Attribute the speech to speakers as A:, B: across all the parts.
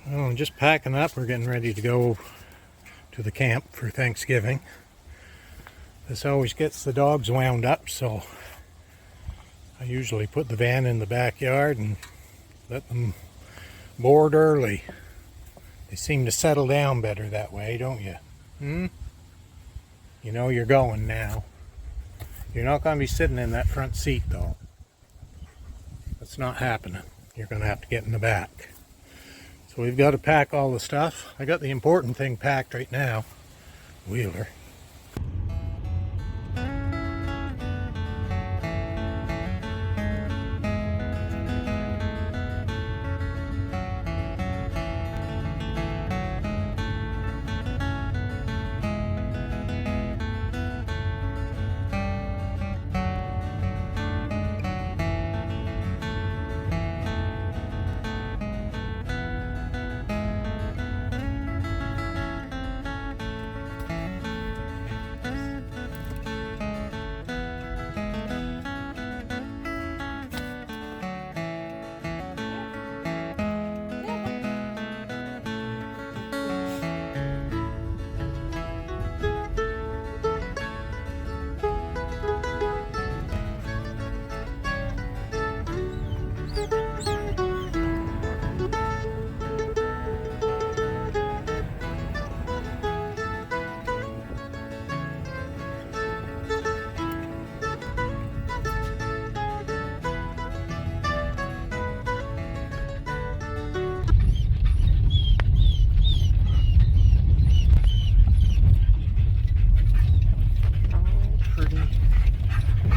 A: Well, I'm just packing up. We're getting ready to go to the camp for Thanksgiving. This always gets the dogs wound up, so I usually put the van in the backyard and let them board early. They seem to settle down better that way, don't you? You know you're going now. You're not going to be sitting in that front seat, though. That's not happening. You're going to have to get in the back. So we've got to pack all the stuff. I got the important thing packed right now. Wheeler.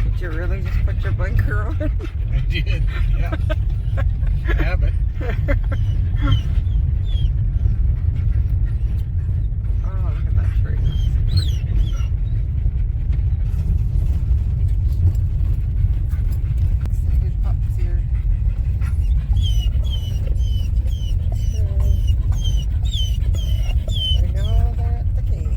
B: Did you really just put your blinker on?
A: I did, yeah. Habit.
B: Oh, look at that tree. Excited pups here. I know they're at the cave.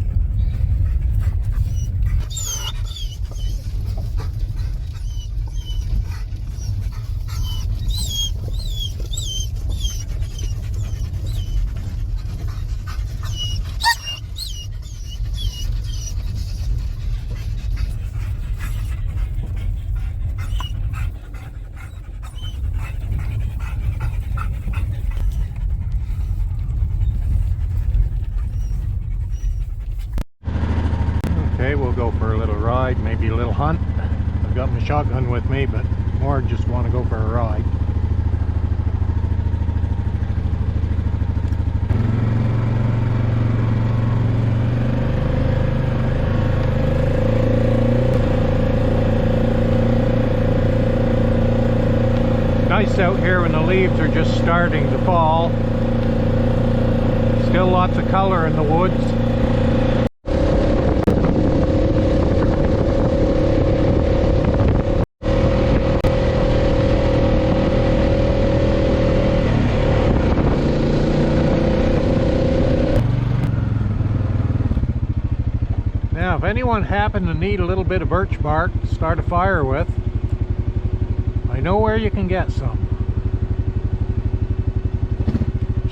A: Okay, we'll go for a little ride, maybe a little hunt. I've got my shotgun with me, but more just want to go for a ride. Nice out here when the leaves are just starting to fall. Still lots of color in the woods. Now, if anyone happened to need a little bit of birch bark to start a fire with, I know where you can get some.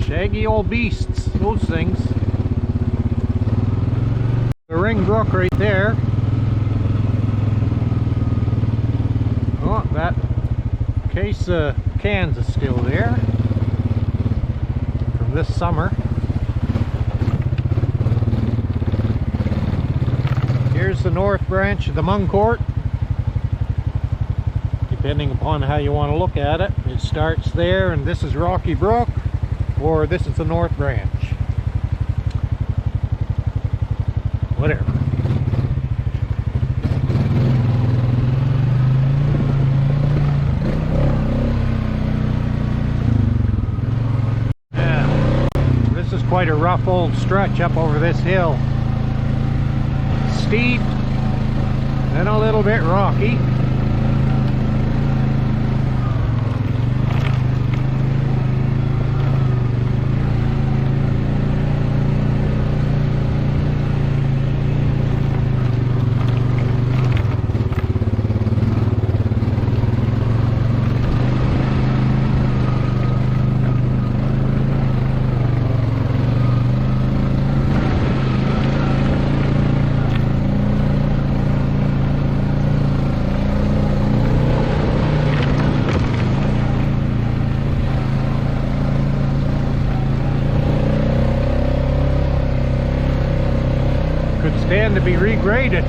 A: Shaggy old beasts, those things. The Ring Brook right there. Oh, that case of cans is still there from this summer. Here's the north branch of the Muncourt. Depending upon how you want to look at it, it starts there and this is Rocky Brook, or this is the north branch. Whatever. Yeah, this is quite a rough old stretch up over this hill. Steep and a little bit rocky. stand to be regraded.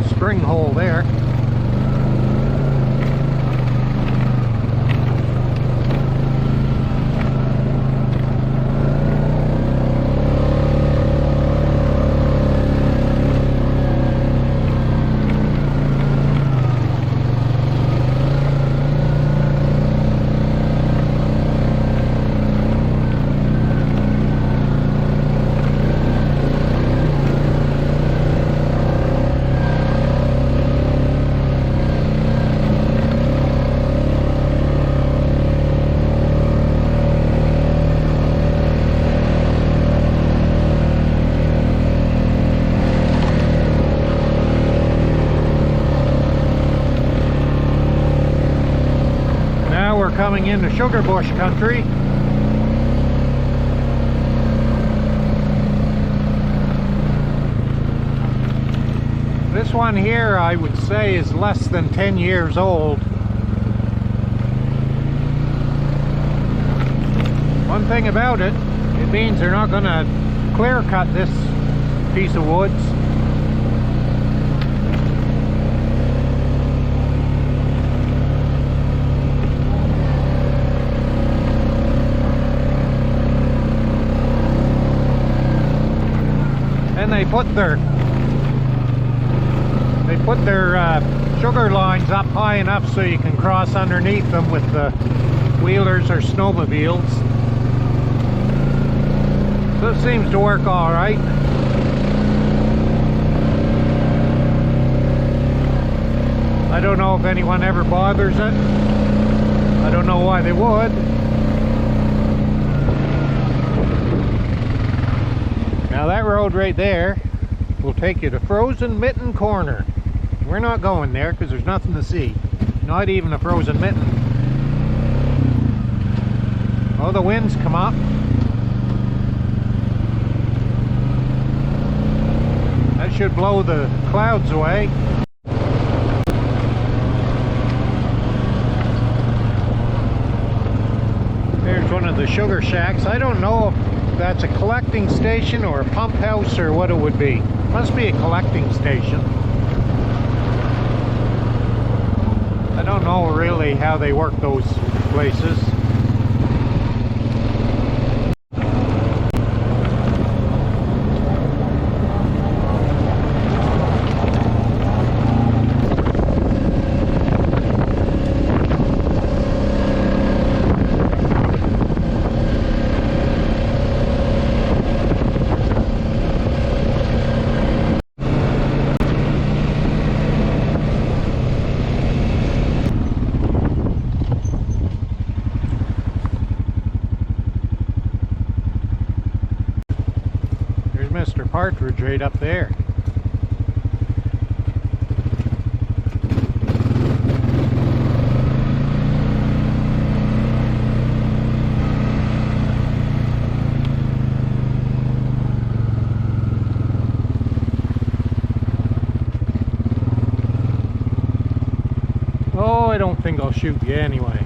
A: Spring hole there. Coming into sugar bush country. This one here I would say is less than 10 years old. One thing about it, it means they're not going to clear cut this piece of woods. And they put their sugar lines up high enough so you can cross underneath them with the wheelers or snowmobiles. So it seems to work all right. I don't know if anyone ever bothers it. I don't know why they would. Now that road right there will take you to Frozen Mitten Corner. We're not going there because there's nothing to see. Not even a frozen mitten. Oh, the winds come up. That should blow the clouds away. There's one of the sugar shacks. I don't know if that's a collecting station or a pump house or what it would be. Must be a collecting station. I don't know really how they work those places. Mr. Partridge right up there. Oh, I don't think I'll shoot you anyway.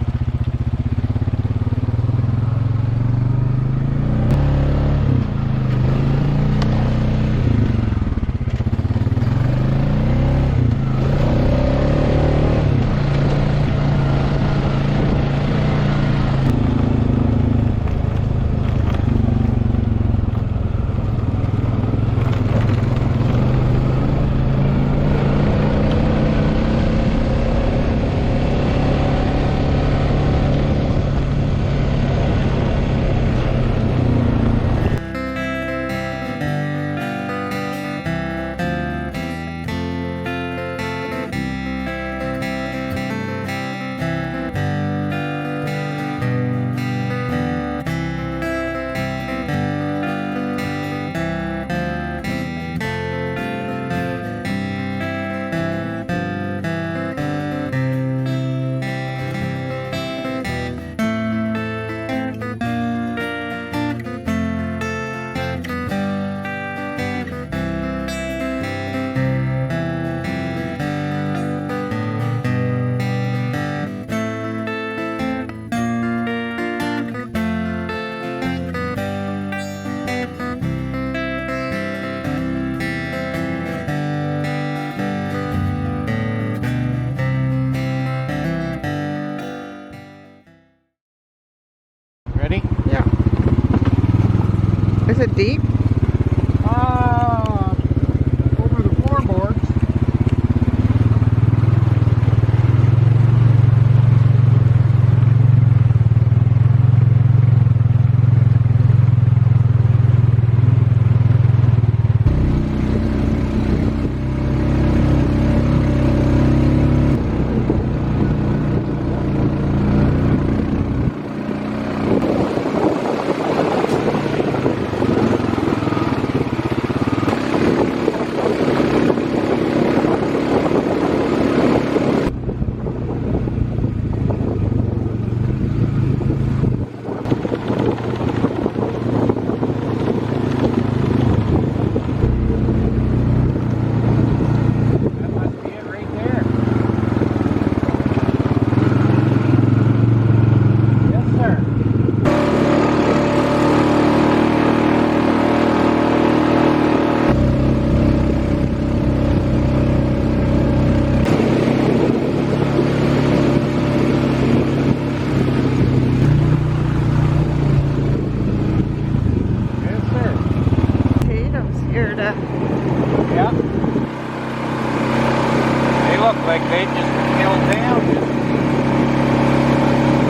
B: Is it deep?
A: Over the floorboards.
C: Yeah. They look like they just been killed down.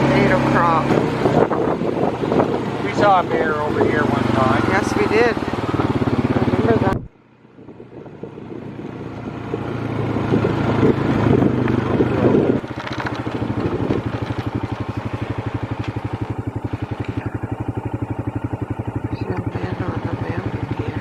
B: Potato crop.
C: We saw a bear over here one time.
B: Yes, we did. I remember that. There's no man on the mountain here.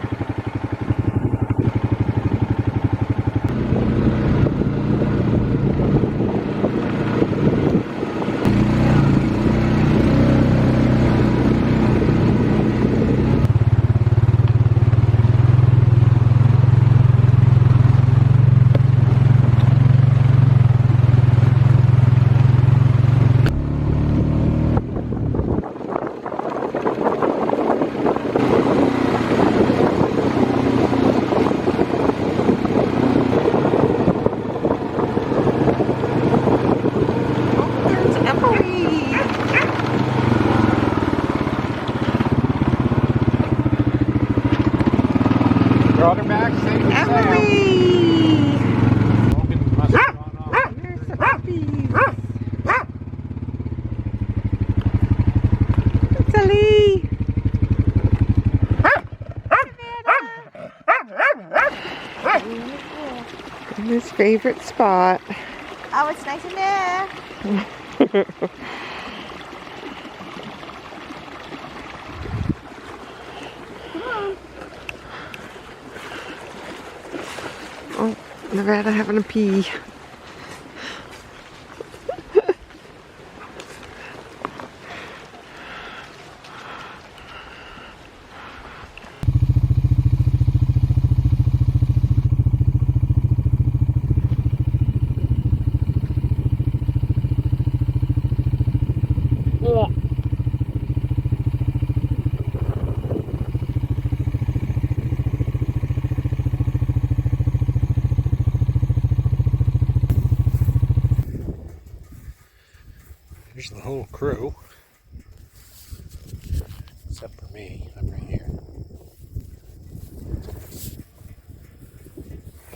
C: Brought her back safe and sound.
B: Emily!
C: Logan must have gone off.
B: There's the puppies. It's Ali. In his favorite spot.
D: Oh, it's nice in there.
B: Oh, Nevada having a pee.
A: Here's the whole crew. Except for me. I'm right here.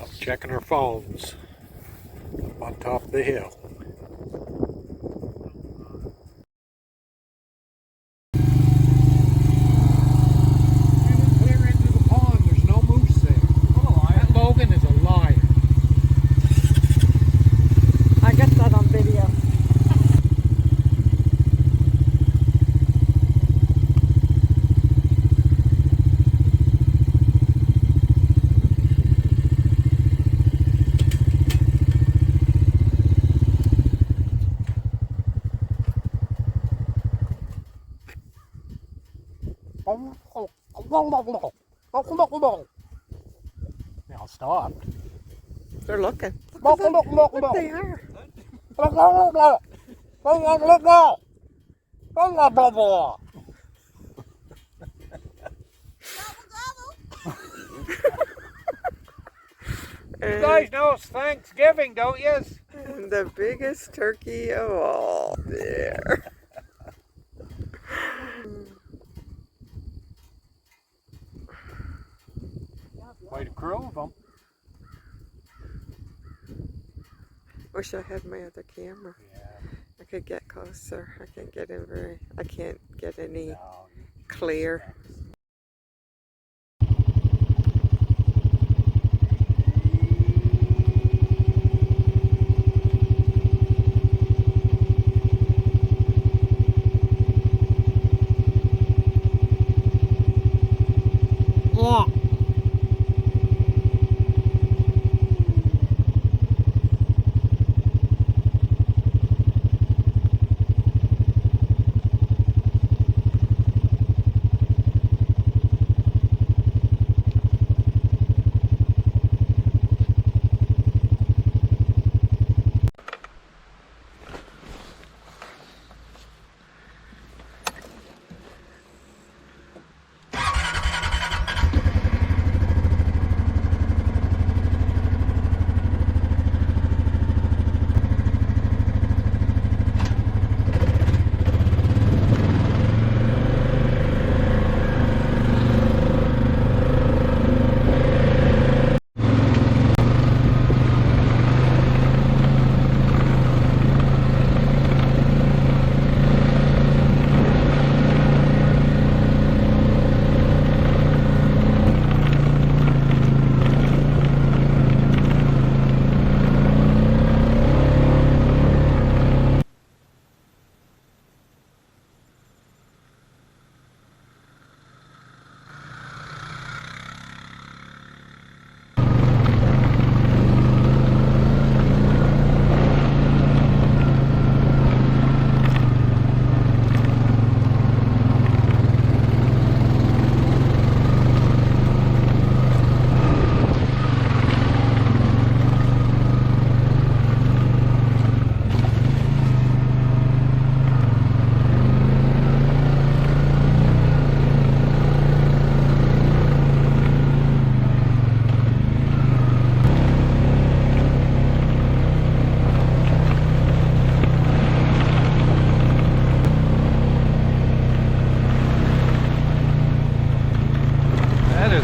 A: Up checking our phones. Up on top of the hill. Clear into the pond. There's no moose there. That Logan is a liar.
B: I got that on video.
A: Now stop.
B: They're looking. Look what they are.
C: You guys know it's Thanksgiving, don't you?
B: And the biggest turkey of all there.
C: Quite a crew of them.
B: Wish I had my other camera.
C: Yeah.
B: I could get closer. I can't get in very. I can't get any
C: No,
B: clear.
D: Yeah.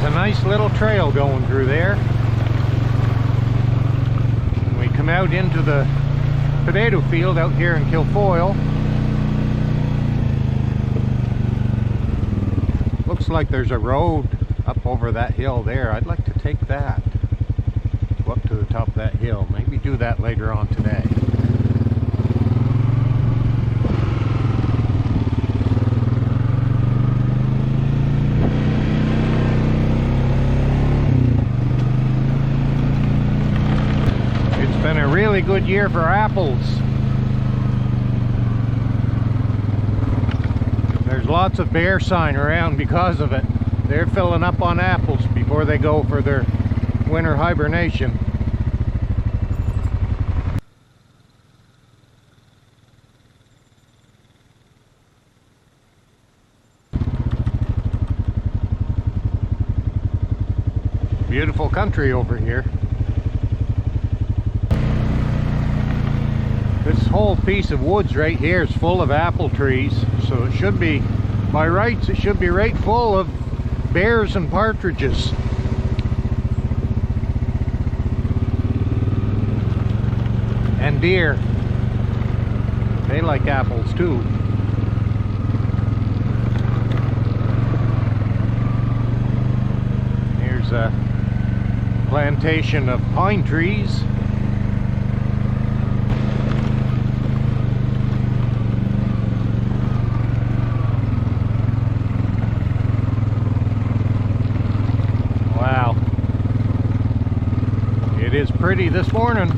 A: Nice little trail going through there. When we come out into the potato field out here in Kilfoil, looks like there's a road up over that hill there. I'd like to take that, go up to the top of that hill, maybe do that later on today. Been a really good year for apples. There's lots of bear sign around because of it. They're filling up on apples before they go for their winter hibernation. Beautiful country over here. This whole piece of woods right here is full of apple trees, so it should be, by rights, it should be right full of bears and partridges. And deer. They like apples too. Here's a plantation of pine trees. Wow, it is pretty this morning.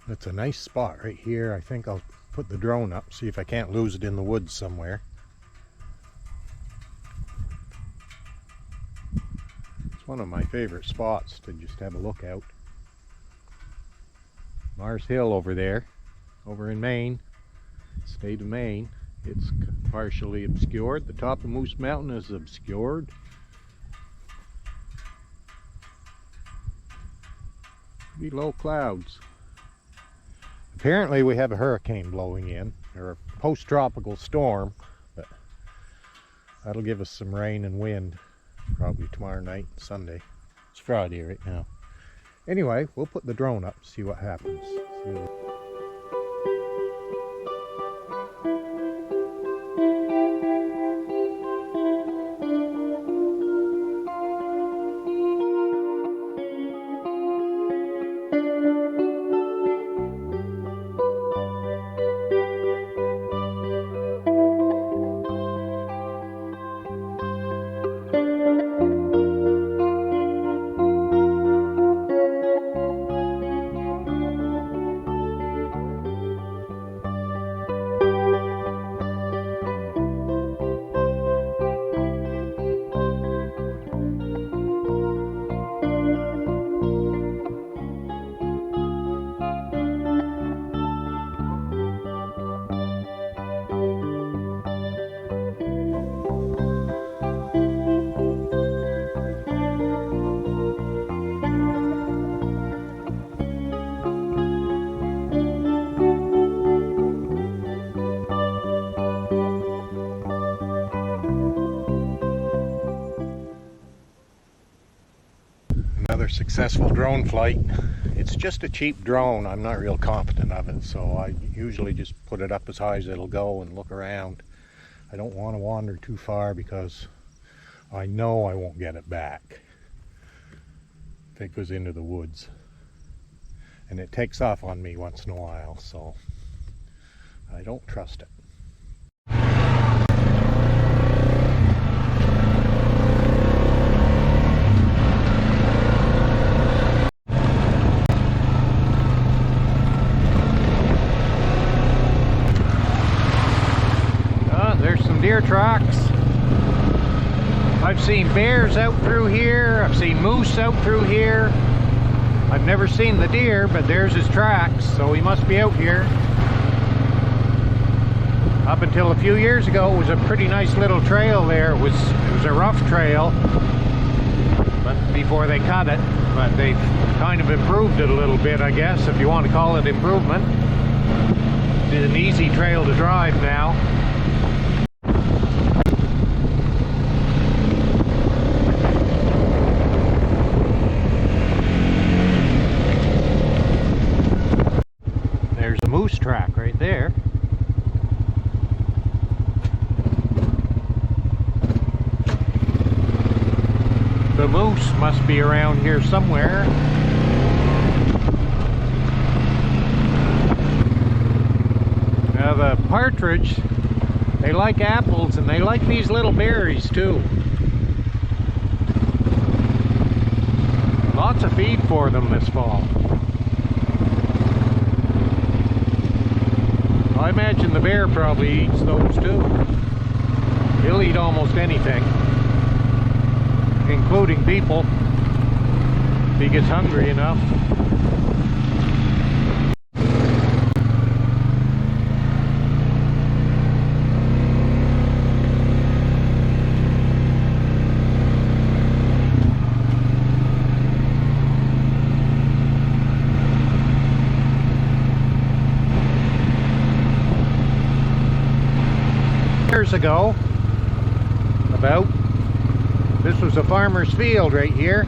A: That's a nice spot right here. I think I'll put the drone up, see if I can't lose it in the woods somewhere. It's one of my favorite spots to just have a look out. Mars Hill over there, over in Maine, state of Maine. It's partially obscured. The top of Moose Mountain is obscured. Be low clouds. Apparently we have a hurricane blowing in. or a post-tropical storm, but that'll give us some rain and wind probably tomorrow night, Sunday. It's Friday right now. Anyway, we'll put the drone up, see what happens. Another successful drone flight. It's just a cheap drone. I'm not real confident of it, so I usually just put it up as high as it'll go and look around. I don't want to wander too far because I know I won't get it back if it goes into the woods. And it takes off on me once in a while, so I don't trust it. Deer tracks. I've seen bears out through here. I've seen moose out through here. I've never seen the deer, but there's his tracks, so he must be out here. Up until a few years ago, it was a pretty nice little trail there. It was a rough trail, but before they cut it. But they've kind of improved it a little bit, I guess, if you want to call it improvement. It's an easy trail to drive now. Moose track right there. The moose must be around here somewhere. Now the partridge, they like apples and they like these little berries too. Lots of feed for them this fall. I imagine the bear probably eats those too. He'll eat almost anything, including people, if he gets hungry enough. Years ago, this was a farmer's field right here.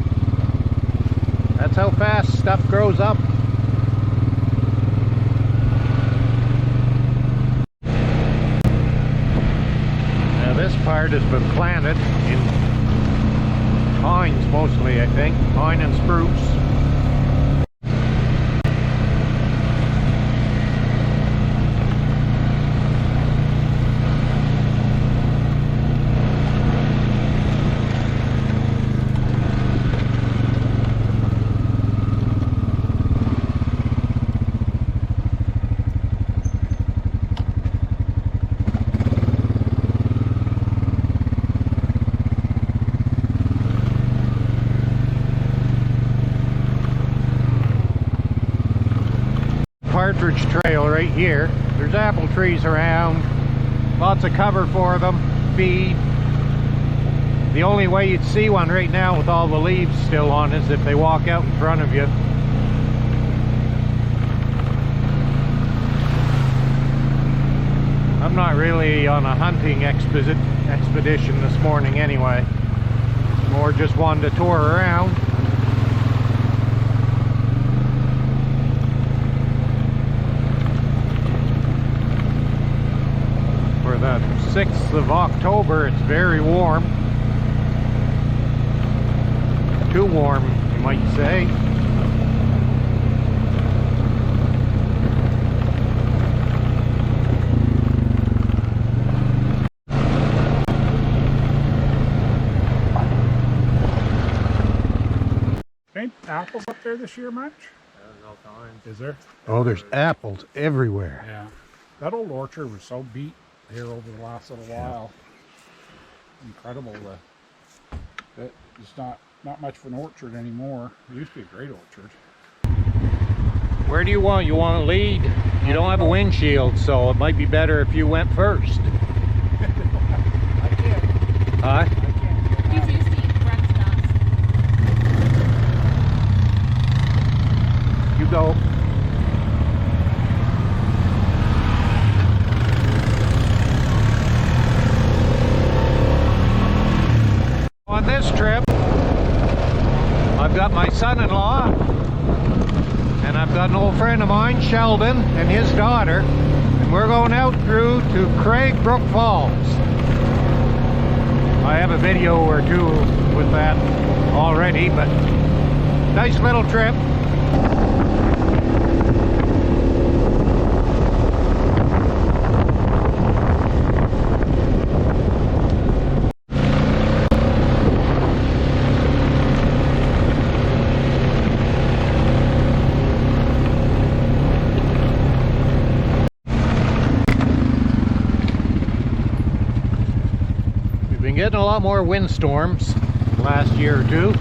A: That's how fast stuff grows up. Now this part has been planted in pines mostly, I think, pine and spruce. Partridge trail right here. There's apple trees around, lots of cover for them, feed. The only way you'd see one right now with all the leaves still on is if they walk out in front of you. not really on a hunting expedition this morning anyway. More just wanted to tour around. For the 6th of October, it's very warm. Too warm, you might say.
E: Ain't apples up there this year much? Is there?
A: Oh, there's apples everywhere.
E: Yeah. That old orchard was so beat here over the last little while. Incredible. It's not much of an orchard anymore. It used to be a great orchard.
A: Where do you want? You want to lead? You don't have a windshield, so it might be better if you went first.
E: I can't.
A: Huh?
E: I can't.
D: He's used to eating breakfast.
A: You go. On this trip, I've got my son-in-law, and I've got an old friend of mine, Sheldon, and his daughter, and we're going out through to Brook Falls. I have a video or two with that already, but nice little trip. Getting a lot more windstorms last year or two.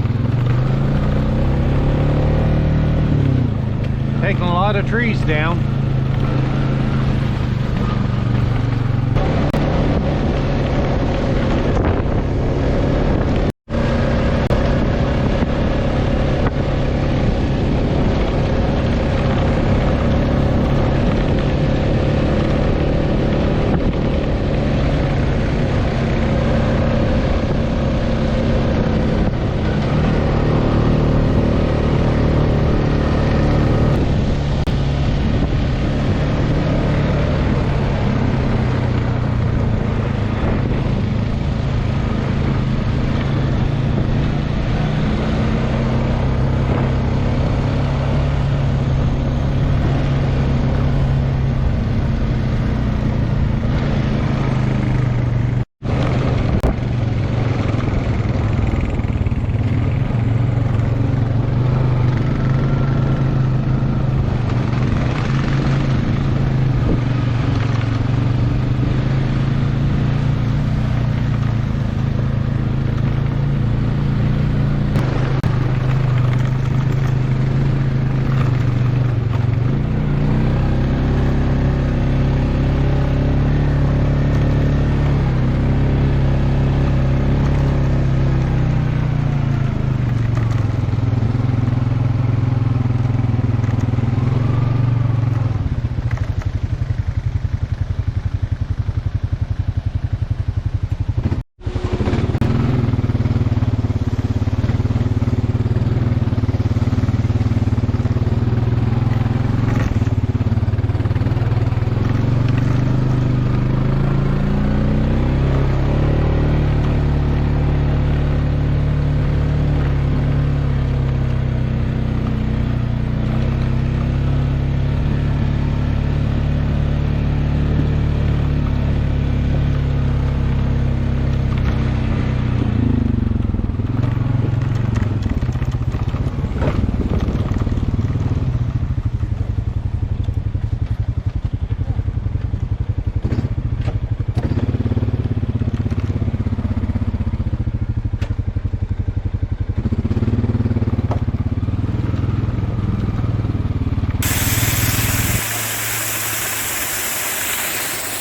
A: Taking a lot of trees down.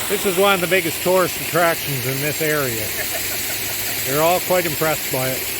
A: This is one of the biggest tourist attractions in this area. They're all quite impressed by it.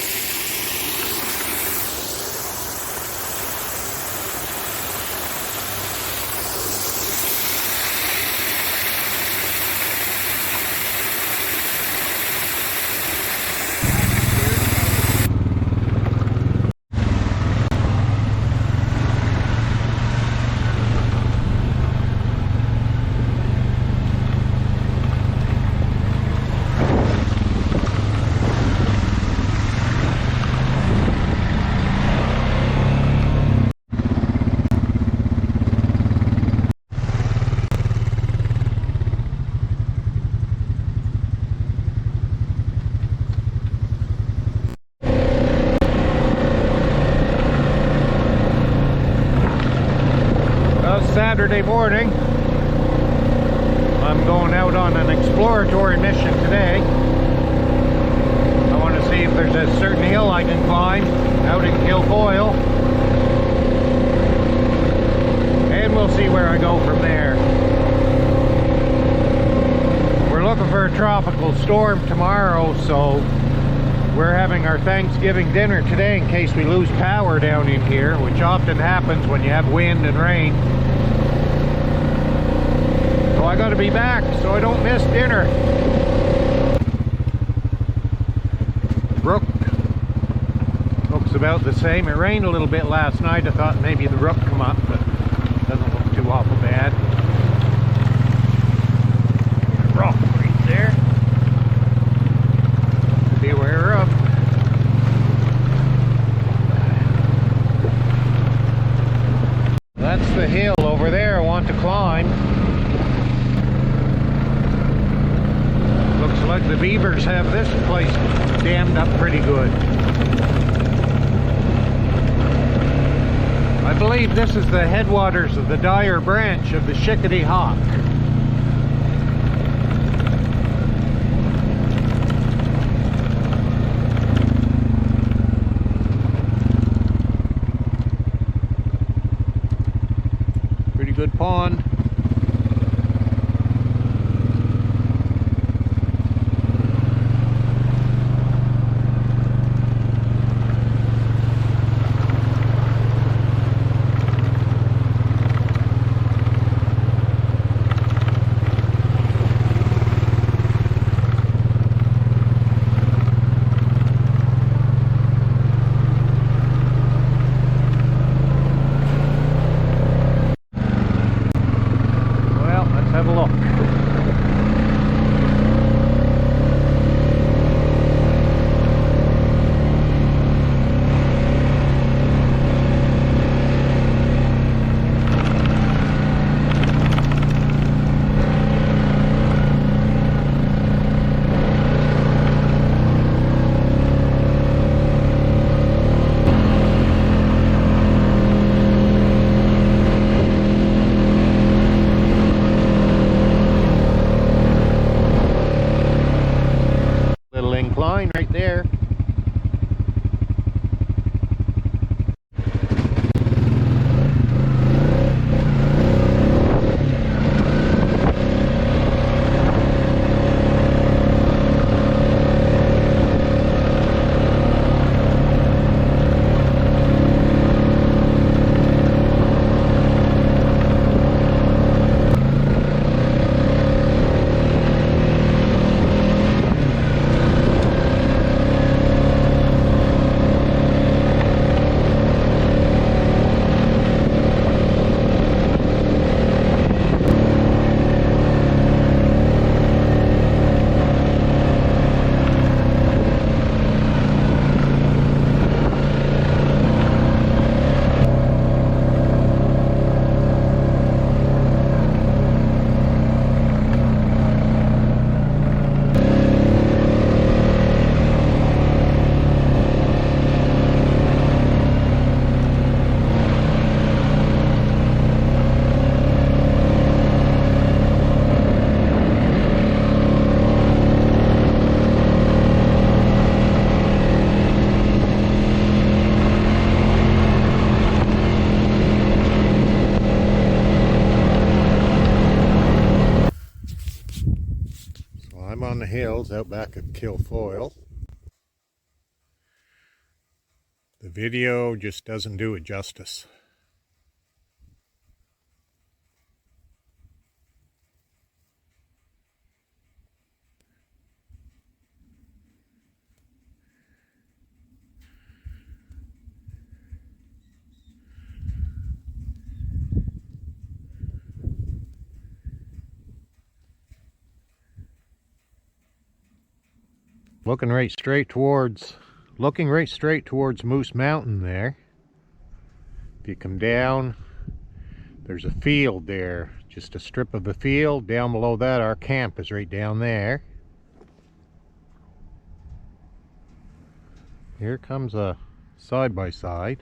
C: Saturday morning. I'm going out on an exploratory mission today. I want to see if there's a certain hill I can climb out in Kilfoil. And we'll see where I go from there. We're looking for a tropical storm tomorrow, so we're having our Thanksgiving dinner today in case we lose power down in here, which often happens when you have wind and rain. So I gotta be back so I don't miss dinner. Brook looks about the same. It rained a little bit last night. I thought maybe the brook come up, but it doesn't look too awful bad. Rock right there. Beware of. That's the hill over there I want to climb. Looks like the beavers have this place dammed up pretty good. I believe this is the headwaters of the Dyer branch of the Chickadee Hawk. Good pond. Have a look. Incline right there. I'm on the hills out back of Kilfoil. The video just doesn't do it justice. Looking right straight towards Moose Mountain there. If you come down, there's a field there, just a strip of a field. Down below that, our camp is right down there. Here comes a side-by-side.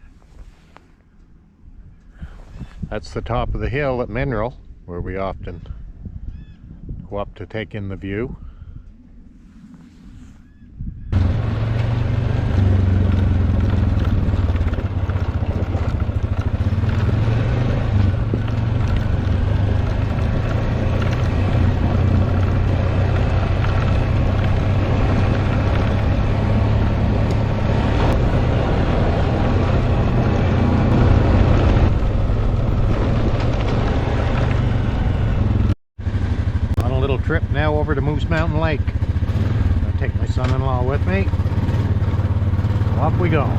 C: That's the top of the hill at Mineral, where we often go up to take in the view. Trip now over to Moose Mountain Lake. I'll take my son-in-law with me. So off we go.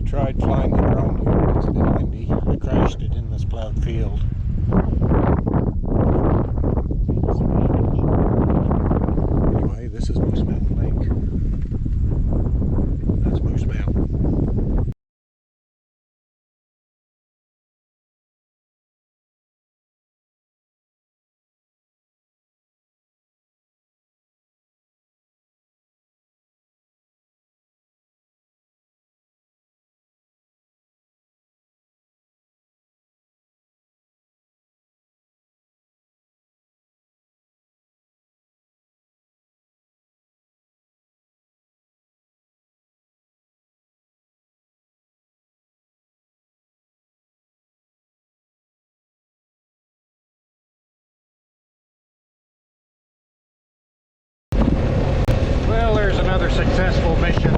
C: Tried flying the drone here, it's a bit windy. I crashed it in this plowed field. Anyway, this is Moose Mountain Lake. That's Moose Mountain. Well, there's another successful mission.